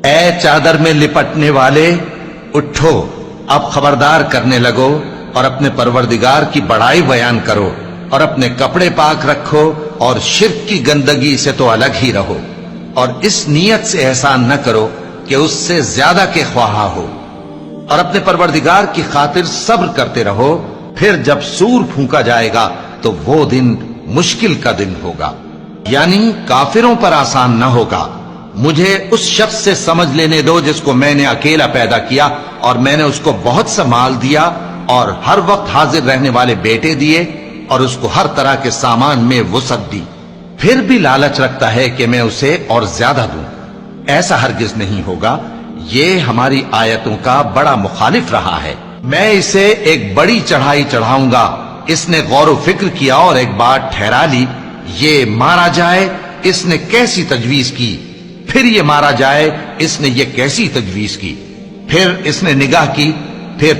اے چادر میں لپٹنے والے، اٹھو، اب خبردار کرنے لگو اور اپنے پروردگار کی بڑائی بیان کرو، اور اپنے کپڑے پاک رکھو اور شرک کی گندگی سے تو الگ ہی رہو، اور اس نیت سے احسان نہ کرو کہ اس سے زیادہ کے خواہاں ہو، اور اپنے پروردگار کی خاطر صبر کرتے رہو، پھر جب سور پھونکا جائے گا تو وہ دن مشکل کا دن ہوگا، یعنی کافروں پر آسان نہ ہوگا۔ مجھے اس شخص سے سمجھ لینے دو جس کو میں نے اکیلا پیدا کیا، اور میں نے اس کو بہت سا مال دیا اور ہر وقت حاضر رہنے والے بیٹے دیے، اور اس کو ہر طرح کے سامان میں وسعت دی، پھر بھی لالچ رکھتا ہے کہ میں اسے اور زیادہ دوں۔ ایسا ہرگز نہیں ہوگا، یہ ہماری آیتوں کا بڑا مخالف رہا ہے۔ میں اسے ایک بڑی چڑھائی چڑھاؤں گا۔ اس نے غور و فکر کیا اور ایک بات ٹھہرا لی، یہ مارا جائے، اس نے کیسی تجویز کی، پھر یہ مارا جائے، اس نے یہ کیسی تجویز کی، پھر اس نے نگاہ کی، پھر